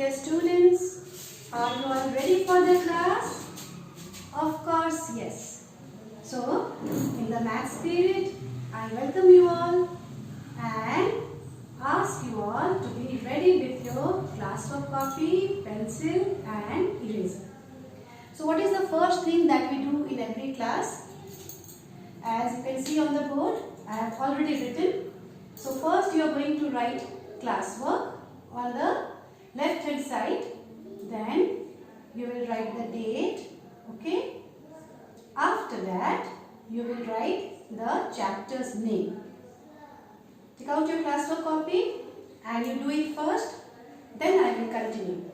dear students, are you all ready for the class? Of course, yes. So, in the maths period, I welcome you all and ask you all to be ready with your classwork copy, pencil and eraser. So, what is the first thing that we do in every class? As you can see on the board, I have already written. So, first you are going to write classwork on the left hand side, then you will write the date, okay. After that you will write the chapter's name. Take out your classwork copy and you do it first, then I will continue.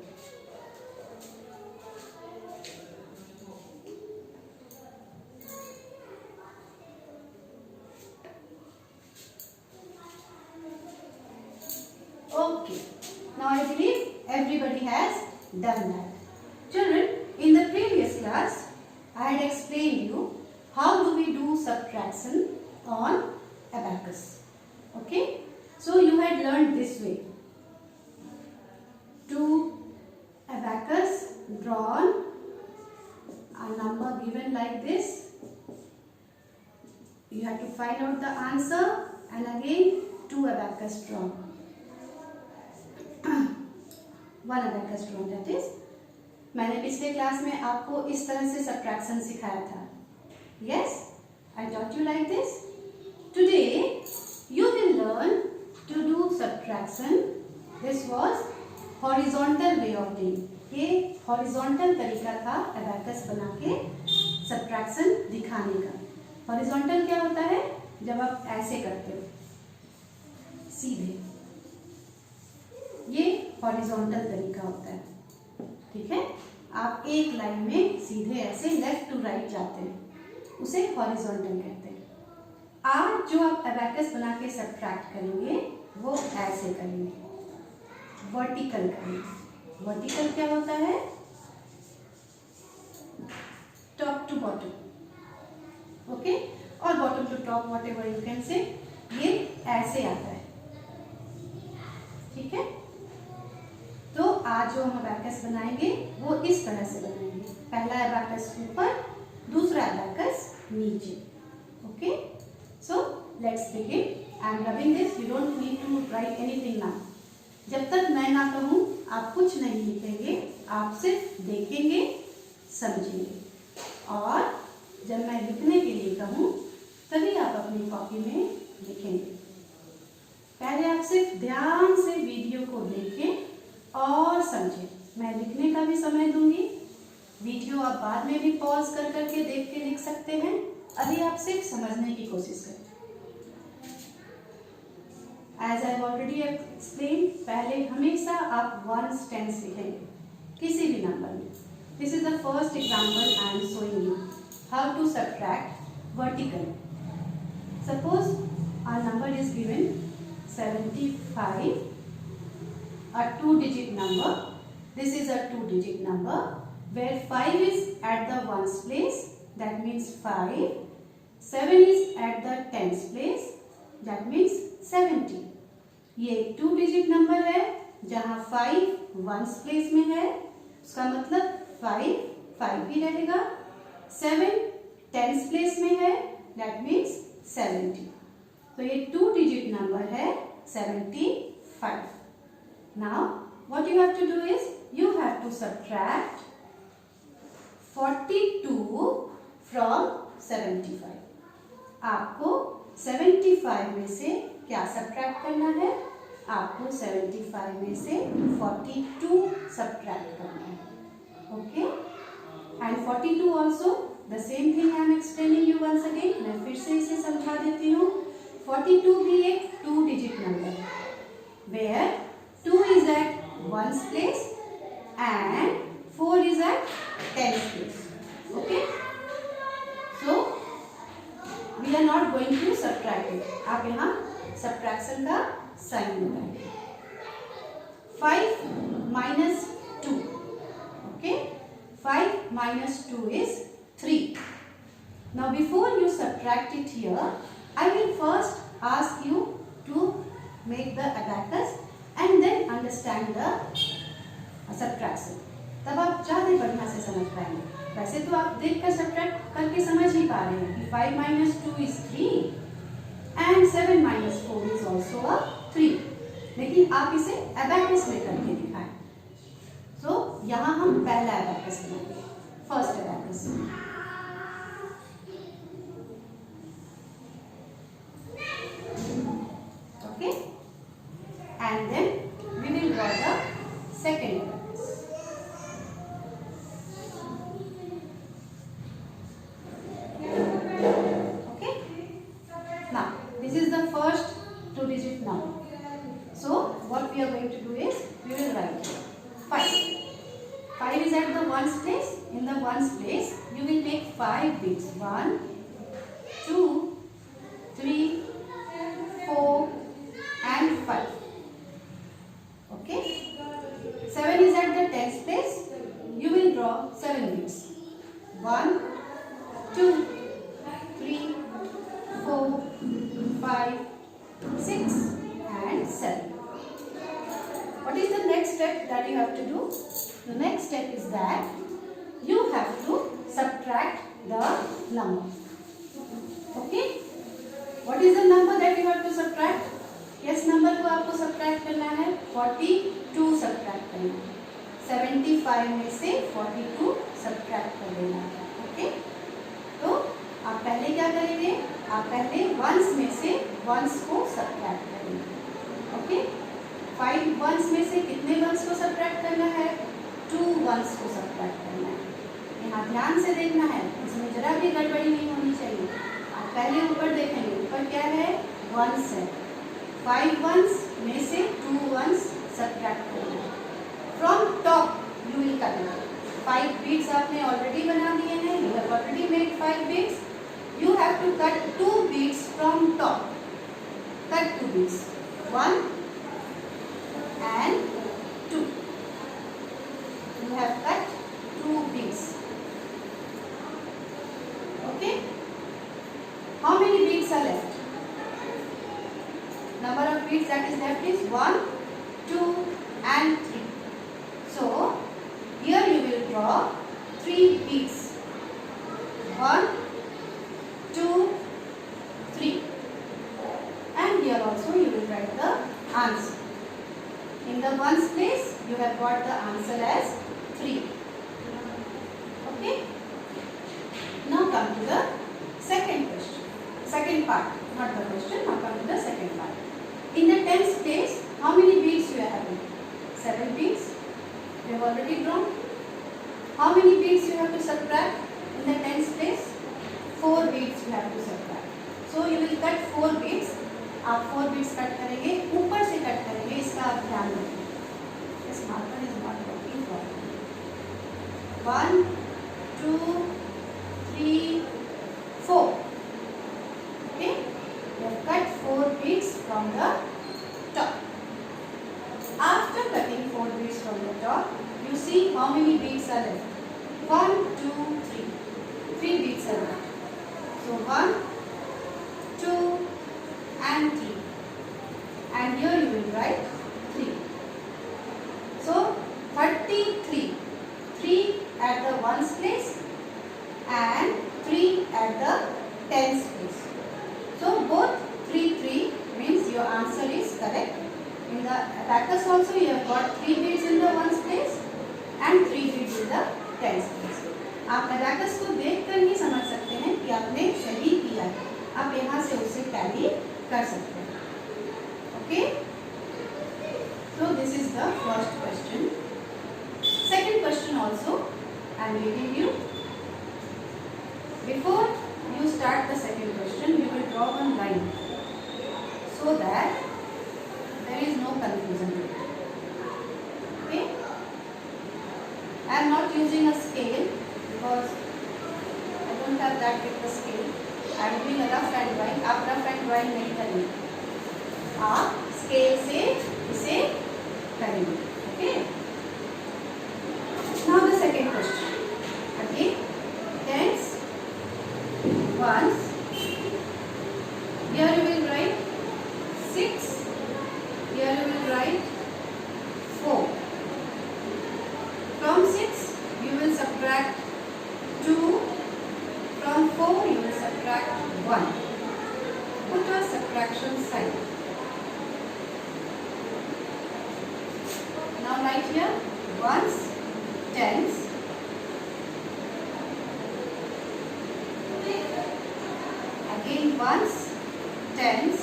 Okay, now I believe everybody has done that. Children, in the previous class, I had explained you how do we do subtraction on abacus. Okay, so you had learned this way. Two abacus drawn, a number given like this. You have to find out the answer and again two abacus drawn. One abacus drawn that is मैंने पिछले class में आपको इस तरह से subtraction सिखाया था. Yes, I taught you like this. Today you will learn to do subtraction. This was horizontal way of doing. ये हॉरिजॉन्टल तरीका था अबैकस बना के सब्ट्रैक्शन दिखाने का. हॉरिजॉन्टल क्या होता है? जब आप ऐसे करते हो सीधे, ये हॉरिजॉन्टल तरीका होता है. ठीक है, आप एक लाइन में सीधे ऐसे लेफ्ट टू राइट जाते हैं, उसे हॉरिजॉन्टल कहते हैं. आज जो आप अबैकस बना के सब्ट्रैक्ट करेंगे वो ऐसे करेंगे, वर्टिकल करेंगे. वर्टिकल क्या होता है? टॉप टू बॉटम, ओके, और bottom to top, whatever you can say. ये ऐसे आता है. ठीक है, तो आज जो हम अबैकस बनाएंगे वो इस तरह से बनाएंगे. पहला अबैकस ऊपर, दूसरा अबैकस नीचे. Okay, so let's begin. I am rubbing this. You don't need to write anything now. जब तक मैं ना कहूँ आप कुछ नहीं लिखेंगे, आप सिर्फ देखेंगे, समझेंगे, और जब मैं लिखने के लिए कहूँ तभी आप अपनी कॉपी में लिखेंगे. पहले आप सिर्फ ध्यान से वीडियो को देखें और समझें. मैं लिखने का भी समय दूंगी. वीडियो आप बाद में भी पॉज कर करके देख के लिख सकते हैं. अभी आप सिर्फ समझने की कोशिश करें. एज आई ऑलरेडी एक्सप्लेन, पहले हमेशा आप वंस टेंस लिखेंगे किसी भी नंबर में. This is the first example I am showing you how to subtract vertical. Suppose our number is given 75, a 2-digit number. This is a 2-digit number where 5 is at the ones place, that means 5. 7 is at the tens place, that means 70. ये 2-digit number है जहाँ 5 ones place में है, उसका मतलब 5 भी रहेगा. 7 tens place में है, that means 70. तो ये 2-digit number है 75. Now what you have to do is you have to subtract 42 from 75. आपको 75 में से क्या सब्ट्रैक्ट करना है? आपको 75 में से 42 सब्ट्रैक्ट करना है. Okay, and 42 also the same thing I am explaining you once again. मैं फिर से इसे समझा देती हूँ. 42 भी एक 2-digit number है where 2 is at ones place and 4 is at tens place. Okay, so we are not going to subtract it. आप यहाँ subtraction का साइन लगाएंगे. 5 minus 2. Okay, 5 minus 2 is 3. Now before you subtract it here, I will first ask you to make the abacus and then understand the subtraction, तब आप ज़्यादा बढ़िया से समझ पाएंगे। वैसे तो आप देख कर सब्ट्रैक्ट करके समझ ही पा रहे हैं कि 5 - 2 is 3 and 7 - 4 is also a 3, लेकिन आप इसे एबैकस में करके दिखाएं। तो यहाँ हम पहला एबैकस बनाएंगे, first abacus. Okay, and then we will draw the second abacus. Okay, now this is the first 2-digit number. So what we are going to do is we will write 5. 5 is at the ones place. In the ones place you will make 5 bits. 1 2 3 4 and 5. Okay, 7 is at the tens place. You will draw 7 bits. 1 2 3 4 5 6 and 7. What is the next step that you have to do? The next step is that you have to subtract the number. Okay, what is the number that you have to subtract? किस number को आपको subtract करना है? 42 subtract करना है। 75 में से 42 subtract कर देना है। ओके, तो आप पहले क्या करेंगे? आप पहले वंस में से वंस को सब्ट्रैक्ट करेंगे। ओके, 5 वंस में से कितने वंस को सब्ट्रैक्ट करना है? 2 वंस को सब्ट्रैक्ट करना है। यहाँ ध्यान से देखना है, इसमें जरा भी गड़बड़ी नहीं होनी चाहिए। आप पहले ऊपर देखेंगे, ऊपर क्या है? वंस है। 5 वंस में से 2 वंस सब्ट्रैक्ट करना है। From top you will cut. 5 beads आपने ऑलरेडी बना दिए हैं, you have already made 5 beads. You have to cut 2 beads from top. Cut 2 beads, 1 and 2. You have cut 2 beads. Okay, how many beads are left? Number of beads that is left is 1 2 and 3. So here you will draw 3 beads. 1 2 3, and here also you will write the answer. In the ones place you have got the answer as 3. Okay, now come to the second question, second part, not the question. Now come to the second part. In the tens place, how many beads you are having? 7 beads. You have already drawn. How many beads you have to subtract in the tens place? 4 beads you have to subtract. So you will cut 4 beads. आप 4 beads cut करेंगे, ऊपर से cut करेंगे, इसका आप ध्यान रखें। This marker is not working properly. 1 2 3 4. Okay, you have cut 4 beads from the top. After cutting 4 beads from the top, you see how many beads are left? 1 2 3. 3 beads are left. So 1 2 and 3, and here you will write 3. So 33. 3 at the ones place and 3 at the tens place. So both 3 3 means your answer is correct. In the abacus also you have got 3 beads in the ones place and 3 beads in the tens place. आप abacus को देखकर ही समझ सकते हैं कि आपने सही किया है। आप यहाँ से उसे टैली कर सकते हैं। Okay, so this is the first question. Second question also I am giving you. Before you start the second question, you will draw one line so that there is no confusion. Okay, I am not using a scale because I don't have that with the scale. I am doing a rough hand drawing. आप rough hand drawing नहीं करेंगे, आप scale से इसे करेंगे। Okay, now the second question. Again, tens, ones. Here you will write 6. Here you will write 4. From 6 you will subtract 2. From 4 you will subtract 1. Put a subtraction sign. Now write here ones, tens. Again ones, tens.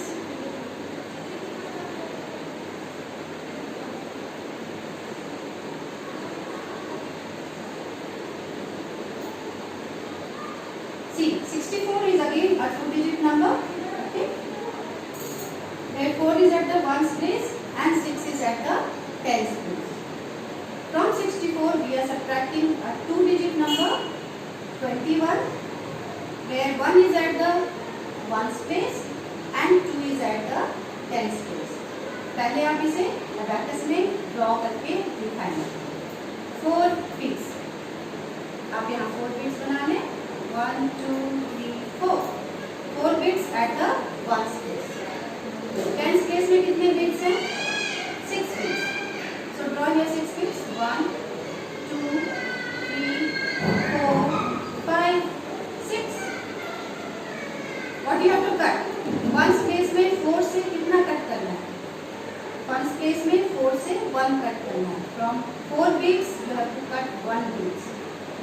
See, 64 is again a 2-digit number. Okay. Where 4 is at the ones place and 6 is at the tens place. From 64 we are subtracting a 2-digit number 21, where 1 is at the ones place and 2 is at the tens place. पहले आप इसे abacus में draw करके दिखाएंगे. 4 beats. आप यहाँ 4 beats बना लें. 1, 2, 3, 4. 4 beats at the ones place. Tens place में कितने beats हैं? 6 beats. So draw here 6 beats. 1, 2, 3, 4, 5, 6. What do you have to cut? Ones place में 4 से कितना कट करना है? Ones place में 4 से 1 कट करना है. From 4 beats you have to cut 1 beats.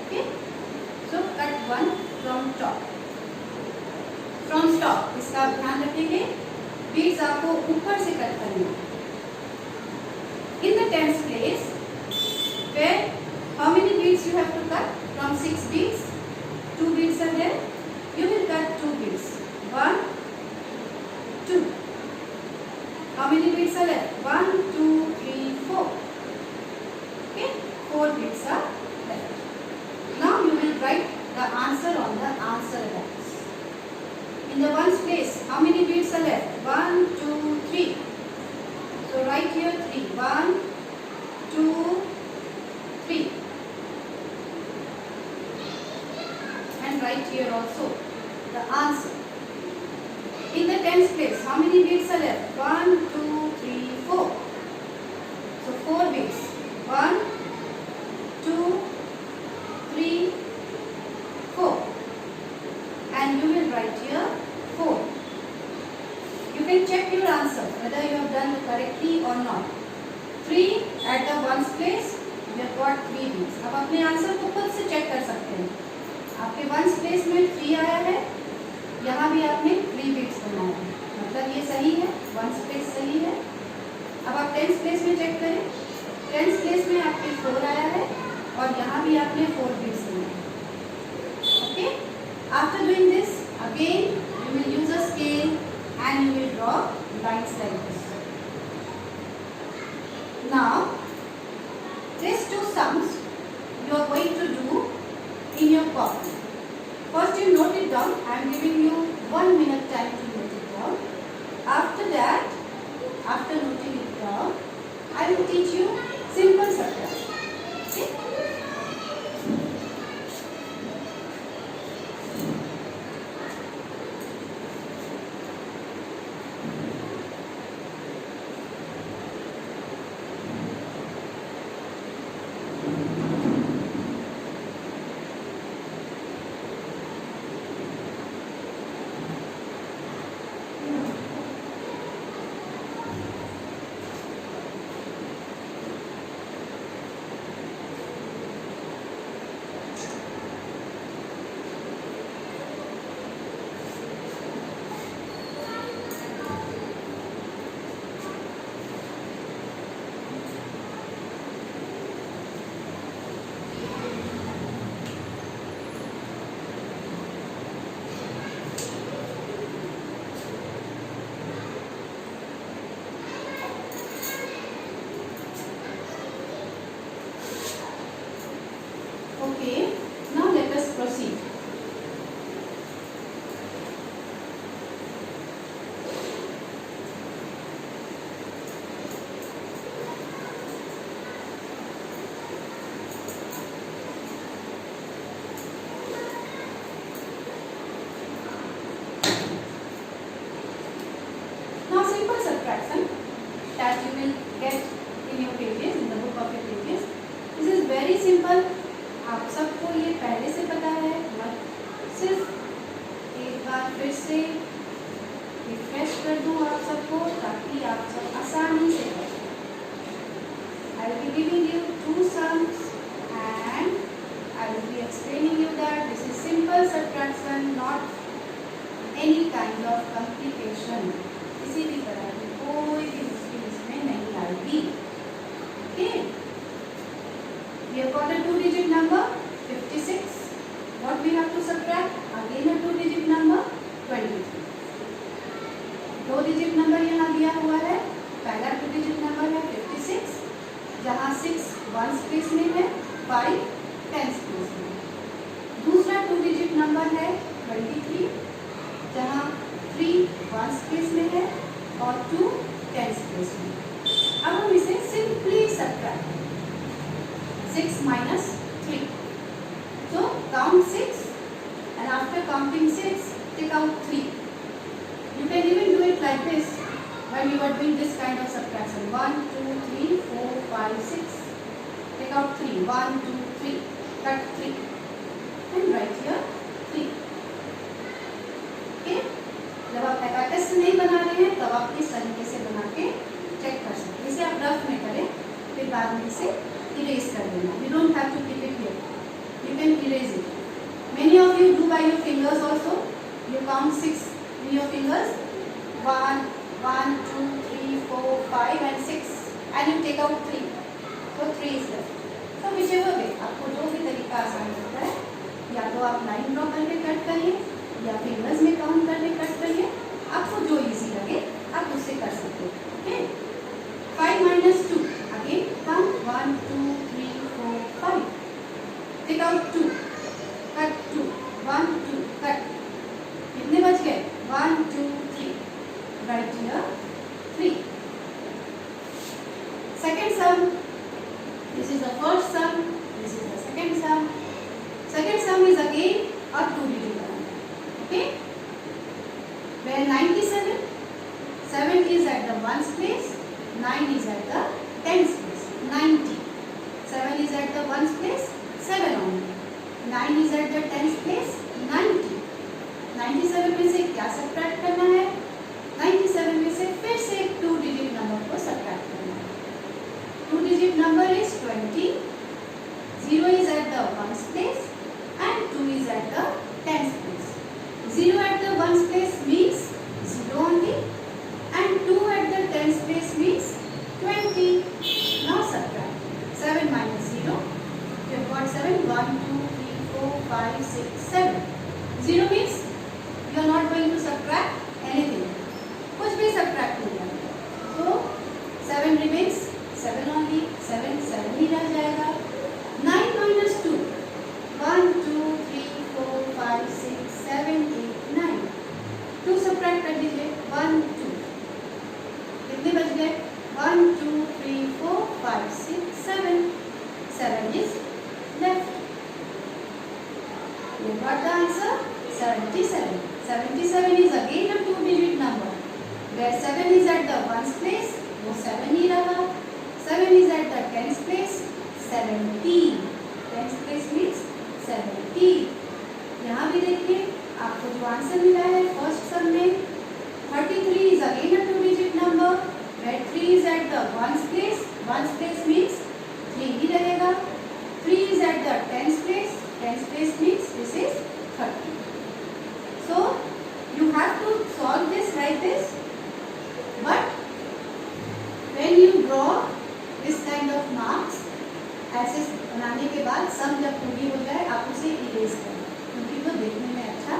Okay? So cut 1 from top. From top. इसका ध्यान रखेंगे. Beats आपको ऊपर से कट करना है. In the tens place, where how many beats you have to cut? From 6 beats, 2 beats are there. You will cut 2 beats. 1, 2. How many beats are left? 1, 2, 3, 4. Okay, 4 beats are left. Now you will write the answer on the answer box. In the ones place, how many beats are left? 1, 2, 3. So write here 3. 1, 2, 3. And write here also the answer. In the tens place, how many beats are left? 1, 2, 3, 4. So 4 beats. 1, 2, 3, 4. And you will write here 4. You can check your answer whether you have done correctly or not. 3 at the ones place, you have got 3 beats. अब अपने answer को खुद से check कर सकते हैं. आपके ones place में 3 आया है, यहाँ भी आपने 3 beats बनाया है, मतलब ये सही है. वंस प्लेस सही है. अब आप टेंस प्लेस में चेक करें. टेंस प्लेस में आपके 4 आया है और यहाँ भी आपने 4 beats बनाए. Okay. After doing this again you will use a scale and you will draw lines like this. Now these two sums you are going to do in your copy. First you note it down. I am giving you 1 minute time to note it down. After that, after noting it down, I will teach you simple subtraction. Okay? फिर से refresh कर दूं आप सबको ताकि आप सब आसानी से कर सकें। I will be giving you two sums and I will be explaining you that this is simple subtraction, not any kind of complication. किसी भी तरह की कोई भी मुश्किल इसमें नहीं आएगी। Okay? We have got a two-digit number 56. What we have to subtract? Again a two-digit number 23. दो डिजिट नंबर यहाँ दिया हुआ है। पहला टू-डिजिट नंबर है 56, जहाँ 6 वंस प्लेस में है, 5 टेंस प्लेस में है। दूसरा टू-डिजिट नंबर है 23, जहाँ 3 वंस प्लेस में है और 2 टेंस प्लेस में है। अब हम इसे सिंपली सबट्रैक्ट करें। 6 minus 3. So count 6 and after counting 6, take out 3. You can even do it like this when you are doing this kind of subtraction. 1, 2, 3, 4, 5, 6. Take out 3. 1, 2, 3. Cut 3. And write here 3. Okay? जब आप abacus से नहीं बना रहे हैं तब आप इस तरीके से बना के चेक कर सकते हैं। इसे आप रफ में करें, फिर बाद में इसे erase कर देना. You don't have to keep it here. You can erase it. Many of you do by your fingers also. You count 6 with your fingers. 1, 1, 2, 3, 4, 5 and 6. And you take out 3. So 3 is left. So whichever way, आपको जो भी तरीका आसान लगता है, या तो आप लाइन ड्रॉ करके कट करिए या फिंगर्स में काउंट करके कट करिए, आपको जो इजी लगे आप उससे कर सकते हो। Okay? 5 minus 2. Again count 1, 2, 3, 4, 5. Take out 2. Cut 2. 1, 2. Cut. कितने बच गए? 1, 2, 3. Right here 3. Second sum. This is the first sum. This is the second sum. Second sum is again a two-digit number. Okay? Where 97. 7 is at the ones place. 9 is at the tens place. 90. 7 is at the ones place. 7 only. 9 is at the tens place. 90. 97 में से क्या subtract करना है? 97 में से फिर से एक टू डिजिट नंबर को सब्ट्रैक्ट करना है। Two digit number is 20. 0 is at the ones place and 2 is at the tens place. 0 at the ones place means 0 only and 2 at the tens place means 20. Now subtract. 7 minus 0. You have got 7. 1, 2, 3, 4, 5, 6, 7. 0 means you are not going to subtract anything. कुछ भी subtract नहीं करेंगे. So 7 remains 7 only. 7 7 ही रह जाएगा. 9 minus 2. 1, 2, 3, 4, 5, 6, 7, 8, 9. 2 subtract कर दीजिए. 1, 2. कितने बच गए? 1, 2, 3, 4, 5, 6, 7. 7 is left. You got the answer? 77. 77 is again a two-digit number. Where 7 is at the ones place, वो 7 ही रहा. 7 is at the tens place, 70. Tens place means 70. यहाँ भी देखिए आपको जो आंसर मिला है फर्स्ट सम में 33 is again a two-digit number. Where 3 is at the ones place. Ones place means 3 ही रहेगा. 3 is at the tens place. Tens place means this is 30. So you have to solve this like this. But when you draw this kind of marks, ऐसे बनाने के बाद सम जब पूरी हो जाए आप उसे इरेज करें, क्योंकि वो देखने में अच्छा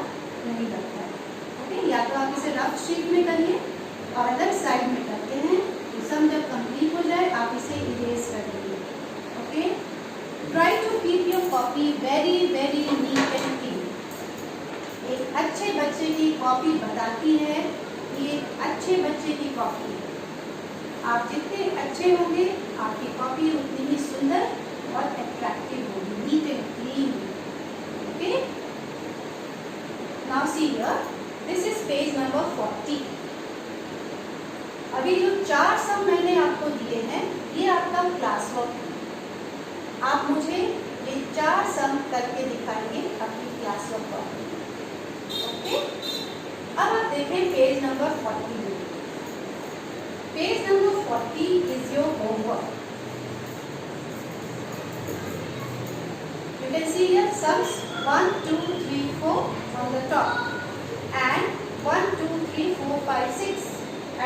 नहीं लगता है। ओके? या तो आप इसे रफ शीट में करिए और अलग साइड में करते हैं, तो सम जब कंप्लीट हो जाए आप इसे इरेज कर दीजिए। Okay? Try to keep your copy very very neat and clean. एक अच्छे बच्चे की कॉपी बताती है कि एक अच्छे बच्चे की कॉपी है। आप जितने अच्छे होंगे आपकी कॉपी उतनी ही सुंदर और अट्रैक्टिव होगी, NEET and clean. Okay? Now see here, this is page number 40। अभी जो 4 सम मैंने आपको दिए हैं ये आपका क्लास वर्क है। आप मुझे ये 4 सम करके दिखाएंगे अपनी क्लास वर्क। ओके? अब आप देखें पेज नंबर 40 में। Page number 40 is your homework. You can see here sums 1, 2, 3, 4 on the top and 1, 2, 3, 4, 5, 6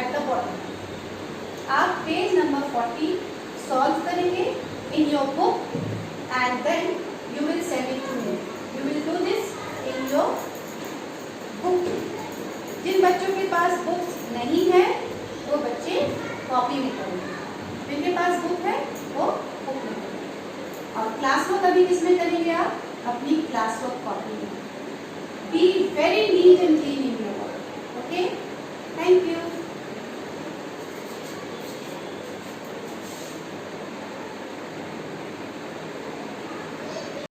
at the bottom. आप पेज नंबर 40 सॉल्व करेंगे in your book and then you will send it to me. You will do this in your book. जिन बच्चों के पास books नहीं है वो बच्चे copy में करेंगे, जिनके पास बुक है वो बुक में करेंगे। और क्लास वर्क अभी किसमें करेंगे आप? अपनी क्लास वर्क कॉपी में। Be very neat and clean